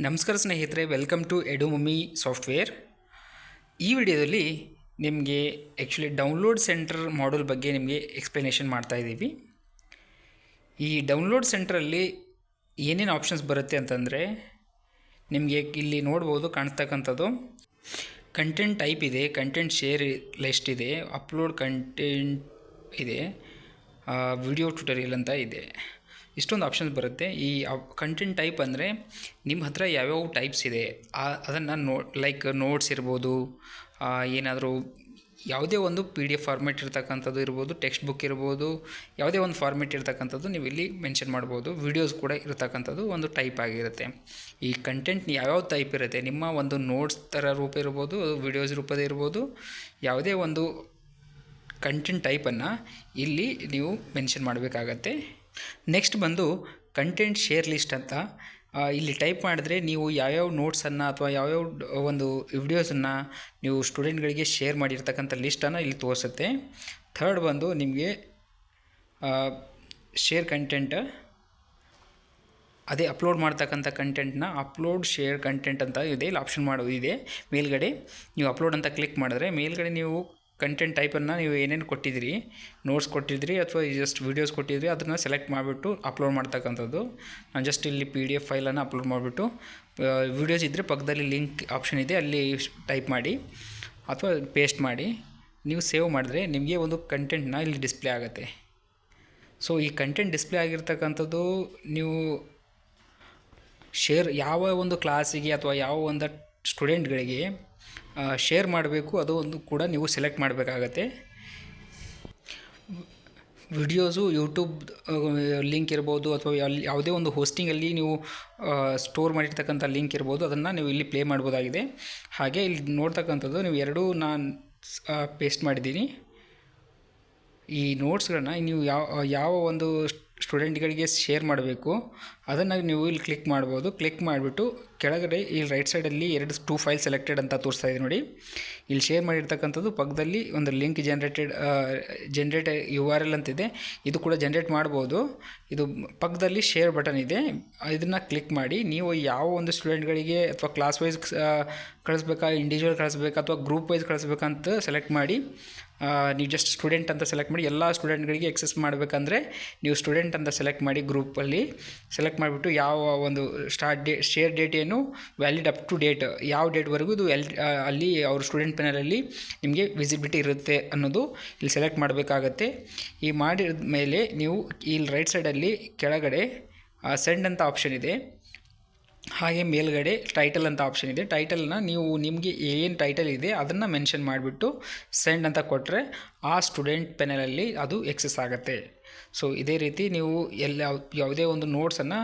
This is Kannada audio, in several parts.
ನಮಸ್ಕಾರ ಸ್ನೇಹಿತರೆ, ವೆಲ್ಕಮ್ ಟು ಎಡುಮಮ್ಮಿ ಸಾಫ್ಟ್ವೇರ್. ಈ ವಿಡಿಯೋದಲ್ಲಿ ನಿಮಗೆ ಆ್ಯಕ್ಚುಲಿ ಡೌನ್ಲೋಡ್ ಸೆಂಟರ್ ಮಾಡಲ್ ಬಗ್ಗೆ ನಿಮಗೆ ಎಕ್ಸ್ಪ್ಲನೇಷನ್ ಮಾಡ್ತಾ ಇದ್ದೀವಿ. ಈ ಡೌನ್ಲೋಡ್ ಸೆಂಟ್ರಲ್ಲಿ ಏನೇನು ಆಪ್ಷನ್ಸ್ ಬರುತ್ತೆ ಅಂತಂದರೆ, ನಿಮಗೆ ಇಲ್ಲಿ ನೋಡ್ಬೋದು ಕಾಣಿಸ್ತಕ್ಕಂಥದ್ದು ಕಂಟೆಂಟ್ ಟೈಪ್ ಇದೆ, ಕಂಟೆಂಟ್ ಶೇರ್ ಲಿಸ್ಟ್ ಇದೆ, ಅಪ್ಲೋಡ್ ಕಂಟೆಂಟ್ ಇದೆ, ವಿಡಿಯೋ ಟ್ಯುಟೋರಿಯಲ್ ಅಂತ ಇದೆ. ಇಷ್ಟೊಂದು ಆಪ್ಷನ್ಸ್ ಬರುತ್ತೆ. ಈ ಕಂಟೆಂಟ್ ಟೈಪ್ ಅಂದರೆ ನಿಮ್ಮ ಹತ್ರ ಯಾವ್ಯಾವ ಟೈಪ್ಸ್ ಇದೆ ಅದನ್ನು ಲೈಕ್ ನೋಟ್ಸ್ ಇರ್ಬೋದು, ಏನಾದರೂ ಯಾವುದೇ ಒಂದು PDF ಫಾರ್ಮೇಟ್ ಇರ್ತಕ್ಕಂಥದ್ದು ಇರ್ಬೋದು, ಟೆಕ್ಸ್ಟ್ ಬುಕ್ ಇರ್ಬೋದು, ಯಾವುದೇ ಒಂದು ಫಾರ್ಮೇಟ್ ಇರ್ತಕ್ಕಂಥದ್ದು ನೀವು ಇಲ್ಲಿ ಮೆನ್ಷನ್ ಮಾಡ್ಬೋದು. ವೀಡಿಯೋಸ್ ಕೂಡ ಇರತಕ್ಕಂಥದ್ದು ಒಂದು ಟೈಪ್ ಆಗಿರುತ್ತೆ. ಈ ಕಂಟೆಂಟ್ ಯಾವ್ಯಾವ ಟೈಪ್ ಇರುತ್ತೆ, ನಿಮ್ಮ ಒಂದು ನೋಟ್ಸ್ ಥರ ರೂಪ ಇರ್ಬೋದು, ವೀಡಿಯೋಸ್ ರೂಪದ ಇರ್ಬೋದು, ಯಾವುದೇ ಒಂದು ಕಂಟೆಂಟ್ ಟೈಪನ್ನು ಇಲ್ಲಿ ನೀವು ಮೆನ್ಷನ್ ಮಾಡಬೇಕಾಗತ್ತೆ. ನೆಕ್ಸ್ಟ್ ಬಂದು ಕಂಟೆಂಟ್ ಶೇರ್ ಲಿಸ್ಟ್ ಅಂತ ಇಲ್ಲಿ ಟೈಪ್ ಮಾಡಿದ್ರೆ ನೀವು ಯಾವ್ಯಾವ ನೋಟ್ಸನ್ನು ಅಥವಾ ಯಾವ್ಯಾವ ಒಂದು ವಿಡಿಯೋಸನ್ನು ನೀವು ಸ್ಟೂಡೆಂಟ್ಗಳಿಗೆ ಶೇರ್ ಮಾಡಿರ್ತಕ್ಕಂಥ ಲಿಸ್ಟನ್ನು ಇಲ್ಲಿ ತೋರಿಸುತ್ತೆ. ಥರ್ಡ್ ಬಂದು ನಿಮಗೆ ಶೇರ್ ಕಂಟೆಂಟ್, ಅದೇ ಅಪ್ಲೋಡ್ ಮಾಡ್ತಕ್ಕಂಥ ಕಂಟೆಂಟ್ನ ಅಪ್ಲೋಡ್ ಶೇರ್ ಕಂಟೆಂಟ್ ಅಂತ ಇದೆ. ಇಲ್ಲಿ ಆಪ್ಷನ್ ಮಾಡೋದಿದೆ. ಮೇಲ್ಗಡೆ ನೀವು ಅಪ್ಲೋಡ್ ಅಂತ ಕ್ಲಿಕ್ ಮಾಡಿದ್ರೆ ಮೇಲ್ಗಡೆ ನೀವು ಕಂಟೆಂಟ್ ಟೈಪನ್ನು ನೀವು ಏನೇನು ಕೊಟ್ಟಿದ್ದೀರಿ, ನೋಟ್ಸ್ ಕೊಟ್ಟಿದ್ರಿ ಅಥವಾ ಜಸ್ಟ್ ವೀಡಿಯೋಸ್ ಕೊಟ್ಟಿದ್ರಿ, ಅದನ್ನು ಸೆಲೆಕ್ಟ್ ಮಾಡಿಬಿಟ್ಟು ಅಪ್ಲೋಡ್ ಮಾಡ್ತಕ್ಕಂಥದ್ದು. ನಾನು ಜಸ್ಟ್ ಇಲ್ಲಿ PDF ಫೈಲನ್ನು ಅಪ್ಲೋಡ್ ಮಾಡಿಬಿಟ್ಟು, ವೀಡಿಯೋಸ್ ಇದ್ದರೆ ಪಕ್ಕದಲ್ಲಿ ಲಿಂಕ್ ಆಪ್ಷನ್ ಇದೆ, ಅಲ್ಲಿ ಟೈಪ್ ಮಾಡಿ ಅಥವಾ ಪೇಸ್ಟ್ ಮಾಡಿ ನೀವು ಸೇವ್ ಮಾಡಿದ್ರೆ ನಿಮಗೆ ಒಂದು ಕಂಟೆಂಟ್ನ ಇಲ್ಲಿ ಡಿಸ್ಪ್ಲೇ ಆಗುತ್ತೆ. ಸೊ ಈ ಕಂಟೆಂಟ್ ಡಿಸ್ಪ್ಲೇ ಆಗಿರ್ತಕ್ಕಂಥದ್ದು ನೀವು ಶೇರ್ ಯಾವ ಒಂದು ಕ್ಲಾಸಿಗೆ ಅಥವಾ ಯಾವ ಒಂದು ಸ್ಟೂಡೆಂಟ್ಗಳಿಗೆ ಶೇರ್ ಮಾಡಬೇಕು ಅದು ಒಂದು ಕೂಡ ನೀವು ಸೆಲೆಕ್ಟ್ ಮಾಡಬೇಕಾಗತ್ತೆ. ವಿಡಿಯೋಸು ಯೂಟ್ಯೂಬ್ ಲಿಂಕ್ ಇರ್ಬೋದು ಅಥವಾ ಯಾವುದೇ ಒಂದು ಹೋಸ್ಟಿಂಗಲ್ಲಿ ನೀವು ಸ್ಟೋರ್ ಮಾಡಿರ್ತಕ್ಕಂಥ ಲಿಂಕ್ ಇರ್ಬೋದು, ಅದನ್ನು ನೀವು ಇಲ್ಲಿ ಪ್ಲೇ ಮಾಡ್ಬೋದಾಗಿದೆ. ಹಾಗೆ ಇಲ್ಲಿ ನೋಡ್ತಕ್ಕಂಥದ್ದು ನೀವು ಎರಡೂ ನಾನು ಪೇಸ್ಟ್ ಮಾಡಿದ್ದೀನಿ. ಈ ನೋಟ್ಸ್ಗಳನ್ನ ನೀವು ಯಾವ ಒಂದು ಸ್ಟೂಡೆಂಟ್ಗಳಿಗೆ ಶೇರ್ ಮಾಡಬೇಕು ಅದನ್ನು ನೀವು ಇಲ್ಲಿ ಕ್ಲಿಕ್ ಮಾಡ್ಬೋದು. ಕ್ಲಿಕ್ ಮಾಡಿಬಿಟ್ಟು ಕೆಳಗಡೆ ಇಲ್ಲಿ ರೈಟ್ ಸೈಡಲ್ಲಿ 2 ಫೈಲ್ ಸೆಲೆಕ್ಟೆಡ್ ಅಂತ ತೋರಿಸ್ತಾ ಇದೆ ನೋಡಿ. ಇಲ್ಲಿ ಶೇರ್ ಮಾಡಿರ್ತಕ್ಕಂಥದ್ದು ಪಕ್ಕದಲ್ಲಿ ಒಂದು ಲಿಂಕ್ ಜನರೇಟ್ URL ಅಂತಿದೆ, ಇದು ಕೂಡ ಜನರೇಟ್ ಮಾಡ್ಬೋದು. ಇದು ಪಕ್ಕದಲ್ಲಿ ಶೇರ್ ಬಟನ್ ಇದೆ, ಇದನ್ನು ಕ್ಲಿಕ್ ಮಾಡಿ ನೀವು ಯಾವ ಒಂದು ಸ್ಟೂಡೆಂಟ್ಗಳಿಗೆ ಅಥವಾ ಕ್ಲಾಸ್ ವೈಸ್ ಕಳಿಸ್ಬೇಕಾ, ಇಂಡಿವಿಜುವಲ್ ಕಳಿಸ್ಬೇಕಾ ಅಥವಾ ಗ್ರೂಪ್ ವೈಸ್ ಕಳಿಸ್ಬೇಕಂತ ಸೆಲೆಕ್ಟ್ ಮಾಡಿ. ನೀವು ಜಸ್ಟ್ ಸ್ಟೂಡೆಂಟ್ ಅಂತ ಸೆಲೆಕ್ಟ್ ಮಾಡಿ. ಎಲ್ಲ ಸ್ಟೂಡೆಂಟ್ಗಳಿಗೆ ಎಕ್ಸೆಸ್ ಮಾಡಬೇಕಂದ್ರೆ ನೀವು ಸ್ಟೂಡೆಂಟ್ ಅಂತ ಸೆಲೆಕ್ಟ್ ಮಾಡಿ, ಗ್ರೂಪಲ್ಲಿ ಸೆಲೆಕ್ಟ್ ಮಾಡಿಬಿಟ್ಟು ಯಾವ ಒಂದು ಶೇರ್ ಡೇಟ್ ಏನು ವ್ಯಾಲಿಡ್ ಅಪ್ ಟು ಡೇಟ್, ಯಾವ ಡೇಟ್ವರೆಗೂ ಇದು ಅಲ್ಲಿ ಅವ್ರ ಸ್ಟೂಡೆಂಟ್ ಪ್ಯಾನಲಲ್ಲಿ ನಿಮಗೆ ವಿಸಿಬಿಲಿಟಿ ಇರುತ್ತೆ ಅನ್ನೋದು ಇಲ್ಲಿ ಸೆಲೆಕ್ಟ್ ಮಾಡಬೇಕಾಗತ್ತೆ. ಈ ಮಾಡಿದ ಮೇಲೆ ನೀವು ಇಲ್ಲಿ ರೈಟ್ ಸೈಡಲ್ಲಿ ಕೆಳಗಡೆ ಸೆಂಡ್ ಅಂತ ಆಪ್ಷನ್ ಇದೆ, ಹಾಗೆ ಮೇಲ್ಗಡೆ ಟೈಟಲ್ ಅಂತ ಆಪ್ಷನ್ ಇದೆ. ಟೈಟಲ್ನ ನೀವು ನಿಮಗೆ ಏನು ಟೈಟಲ್ ಇದೆ ಅದನ್ನು ಮೆನ್ಷನ್ ಮಾಡಿಬಿಟ್ಟು ಸೆಂಡ್ ಅಂತ ಕೊಟ್ಟರೆ ಆ ಸ್ಟೂಡೆಂಟ್ ಪ್ಯಾನಲಲ್ಲಿ ಅದು ಎಕ್ಸೆಸ್ ಆಗುತ್ತೆ. ಸೊ ಇದೇ ರೀತಿ ನೀವು ಯಾವುದೇ ಒಂದು ನೋಟ್ಸನ್ನು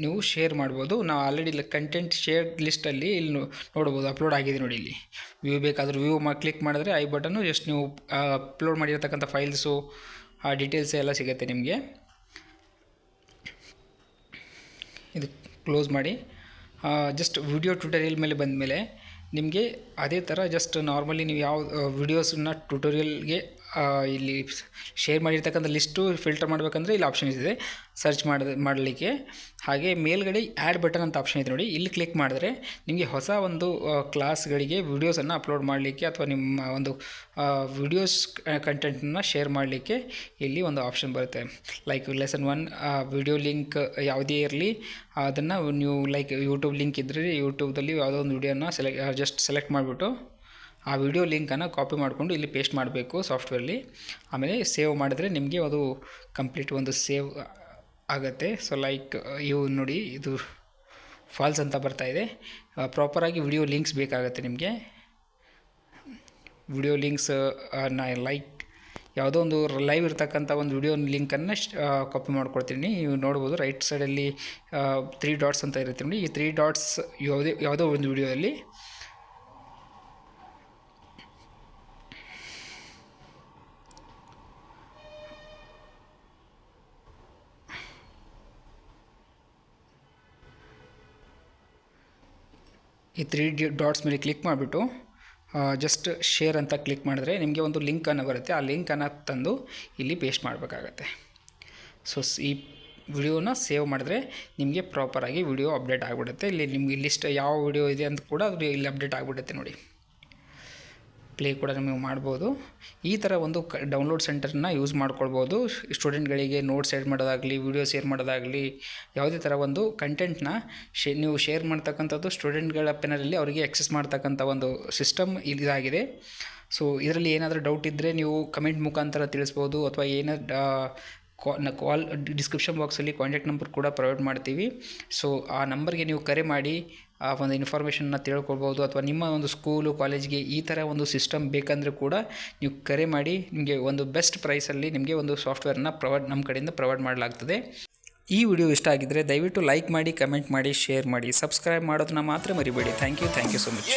ನೀವು ಶೇರ್ ಮಾಡ್ಬೋದು. ನಾವು ಆಲ್ರೆಡಿ ಕಂಟೆಂಟ್ ಶೇರ್ ಲಿಸ್ಟಲ್ಲಿ ಇಲ್ಲಿ ನೋಡ್ಬೋದು ಅಪ್ಲೋಡ್ ಆಗಿದೆ ನೋಡಿ. ಇಲ್ಲಿ ವ್ಯೂ ಬೇಕಾದರೂ ವ್ಯೂ ಕ್ಲಿಕ್ ಮಾಡಿದ್ರೆ ಐ ಬಟನ್ನು ಜಸ್ಟ್ ನೀವು ಅಪ್ಲೋಡ್ ಮಾಡಿರ್ತಕ್ಕಂಥ ಫೈಲ್ಸು ಡೀಟೇಲ್ಸ್ ಎಲ್ಲ ಸಿಗುತ್ತೆ ನಿಮಗೆ. ಇದು ಕ್ಲೋಸ್ ಮಾಡಿ ಜಸ್ಟ್ ವಿಡಿಯೋ ಟ್ಯುಟೋರಿಯಲ್ ಮೇಲೆ ಬಂದ ಮೇಲೆ ನಿಮಗೆ ಅದೇ ಥರ ಜಸ್ಟ್ ನಾರ್ಮಲಿ ನೀವು ಯಾವ ವಿಡಿಯೋಸನ್ನ ಟ್ಯುಟೋರಿಯಲ್ಗೆ ಇಲ್ಲಿ ಶೇರ್ ಮಾಡಿರ್ತಕ್ಕಂಥ ಲಿಸ್ಟು ಫಿಲ್ಟರ್ ಮಾಡಬೇಕಂದ್ರೆ ಇಲ್ಲಿ ಆಪ್ಷನ್ ಇದೆ ಸರ್ಚ್ ಮಾಡಲಿಕ್ಕೆ. ಹಾಗೆ ಮೇಲ್ಗಡೆ ಆ್ಯಡ್ ಬಟನ್ ಅಂತ ಆಪ್ಷನ್ ಇದೆ ನೋಡಿ, ಇಲ್ಲಿ ಕ್ಲಿಕ್ ಮಾಡಿದ್ರೆ ನಿಮಗೆ ಹೊಸ ಒಂದು ಕ್ಲಾಸ್ಗಳಿಗೆ ವೀಡಿಯೋಸನ್ನು ಅಪ್ಲೋಡ್ ಮಾಡಲಿಕ್ಕೆ ಅಥವಾ ನಿಮ್ಮ ಒಂದು ವಿಡಿಯೋಸ್ ಕಂಟೆಂಟನ್ನು ಶೇರ್ ಮಾಡಲಿಕ್ಕೆ ಇಲ್ಲಿ ಒಂದು ಆಪ್ಷನ್ ಬರುತ್ತೆ. ಲೈಕ್ ಲೆಸನ್ 1 ವಿಡಿಯೋ ಲಿಂಕ್ ಯಾವುದೇ ಇರಲಿ ಅದನ್ನು ನೀವು ಲೈಕ್ ಯೂಟ್ಯೂಬ್ ಲಿಂಕ್ ಇದ್ದರೆ ಯೂಟ್ಯೂಬ್ದಲ್ಲಿ ಯಾವುದೋ ಒಂದು ವಿಡಿಯೋನ ಜಸ್ಟ್ ಸೆಲೆಕ್ಟ್ ಮಾಡಿಬಿಟ್ಟು ಆ ವಿಡಿಯೋ ಲಿಂಕನ್ನು ಕಾಪಿ ಮಾಡಿಕೊಂಡು ಇಲ್ಲಿ ಪೇಸ್ಟ್ ಮಾಡಬೇಕು ಸಾಫ್ಟ್ವೇರಲ್ಲಿ. ಆಮೇಲೆ ಸೇವ್ ಮಾಡಿದ್ರೆ ನಿಮಗೆ ಅದು ಕಂಪ್ಲೀಟ್ ಒಂದು ಸೇವ್ ಆಗುತ್ತೆ. ಸೊ ಲೈಕ್ ಇವು ನೋಡಿ, ಇದು ಫಾಲ್ಸ್ ಅಂತ ಬರ್ತಾಯಿದೆ. ಪ್ರಾಪರಾಗಿ ವಿಡಿಯೋ ಲಿಂಕ್ಸ್ ಬೇಕಾಗುತ್ತೆ ನಿಮಗೆ. ವಿಡಿಯೋ ಲಿಂಕ್ಸ್ ಲೈಕ್ ಯಾವುದೋ ಒಂದು ಲೈವ್ ಇರ್ತಕ್ಕಂಥ ಒಂದು ವಿಡಿಯೋ ಲಿಂಕನ್ನು ಕಾಪಿ ಮಾಡ್ಕೊಳ್ತೀನಿ. ನೀವು ನೋಡ್ಬೋದು ರೈಟ್ ಸೈಡಲ್ಲಿ 3 ಡಾಟ್ಸ್ ಅಂತ ಇರುತ್ತೆ ನೋಡಿ. ಈ 3 ಡಾಟ್ಸ್ ಯಾವುದೋ ಒಂದು ವಿಡಿಯೋದಲ್ಲಿ ಈ 3 ಡಾಟ್ಸ್ ಮೇಲೆ ಕ್ಲಿಕ್ ಮಾಡಿಬಿಟ್ಟು ಜಸ್ಟ್ ಶೇರ್ ಅಂತ ಕ್ಲಿಕ್ ಮಾಡಿದ್ರೆ ನಿಮಗೆ ಒಂದು ಲಿಂಕನ್ನು ಬರುತ್ತೆ. ಆ ಲಿಂಕನ್ನು ತಂದು ಇಲ್ಲಿ ಪೇಸ್ಟ್ ಮಾಡಬೇಕಾಗತ್ತೆ. ಸೊ ಈ ವಿಡಿಯೋನ ಸೇವ್ ಮಾಡಿದ್ರೆ ನಿಮಗೆ ಪ್ರಾಪರಾಗಿ ವಿಡಿಯೋ ಅಪ್ಡೇಟ್ ಆಗಿಬಿಡುತ್ತೆ. ಇಲ್ಲಿ ನಿಮಗೆ ಲಿಸ್ಟ್ ಯಾವ ವಿಡಿಯೋ ಇದೆ ಅಂತ ಕೂಡ ಅದು ಇಲ್ಲಿ ಅಪ್ಡೇಟ್ ಆಗಿಬಿಡುತ್ತೆ ನೋಡಿ. ಪ್ಲೇ ಕೂಡ ನೀವು ಮಾಡ್ಬೋದು. ಈ ಥರ ಒಂದು ಡೌನ್ಲೋಡ್ ಸೆಂಟರ್ನ ಯೂಸ್ ಮಾಡ್ಕೊಳ್ಬೋದು. ಸ್ಟೂಡೆಂಟ್ಗಳಿಗೆ ನೋಟ್ಸ್ ಸೆಂಡ್ ಮಾಡೋದಾಗಲಿ, ವಿಡಿಯೋ ಶೇರ್ ಮಾಡೋದಾಗಲಿ, ಯಾವುದೇ ಥರ ಒಂದು ಕಂಟೆಂಟ್ನ ನೀವು ಶೇರ್ ಮಾಡ್ತಕ್ಕಂಥದ್ದು ಸ್ಟೂಡೆಂಟ್ಗಳ ಪೆನಲ್ಲಿ ಅವರಿಗೆ ಆಕ್ಸೆಸ್ ಮಾಡ್ತಕ್ಕಂಥ ಒಂದು ಸಿಸ್ಟಮ್ ಇದಾಗಿದೆ. ಸೊ ಇದರಲ್ಲಿ ಏನಾದರೂ ಡೌಟ್ ಇದ್ದರೆ ನೀವು ಕಮೆಂಟ್ ಮುಖಾಂತರ ತಿಳಿಸ್ಬೋದು, ಅಥವಾ ಕಾಲ್ ಡಿಸ್ಕ್ರಿಪ್ಷನ್ ಬಾಕ್ಸಲ್ಲಿ ಕಾಂಟ್ಯಾಕ್ಟ್ ನಂಬರ್ ಕೂಡ ಪ್ರೊವೈಡ್ ಮಾಡ್ತೀವಿ. ಸೊ ಆ ನಂಬರ್ಗೆ ನೀವು ಕರೆ ಮಾಡಿ ಆ ಒಂದು ಇನ್ಫಾರ್ಮೇಷನ್ನ ತಿಳ್ಕೊಳ್ಬೋದು. ಅಥವಾ ನಿಮ್ಮ ಒಂದು ಸ್ಕೂಲು ಕಾಲೇಜ್ಗೆ ಈ ಥರ ಒಂದು ಸಿಸ್ಟಮ್ ಬೇಕಂದರೆ ಕೂಡ ನೀವು ಕರೆ ಮಾಡಿ, ನಿಮಗೆ ಒಂದು ಬೆಸ್ಟ್ ಪ್ರೈಸಲ್ಲಿ ನಿಮಗೆ ಒಂದು ಸಾಫ್ಟ್ವೇರ್ನ ನಮ್ಮ ಕಡೆಯಿಂದ ಪ್ರೊವೈಡ್ ಮಾಡಲಾಗ್ತದೆ. ಈ ವಿಡಿಯೋ ಇಷ್ಟ ಆಗಿದ್ದರೆ ದಯವಿಟ್ಟು ಲೈಕ್ ಮಾಡಿ, ಕಮೆಂಟ್ ಮಾಡಿ, ಶೇರ್ ಮಾಡಿ, ಸಬ್ಸ್ಕ್ರೈಬ್ ಮಾಡೋದನ್ನ ಮಾತ್ರ ಮರಿಬೇಡಿ. Thank you so much.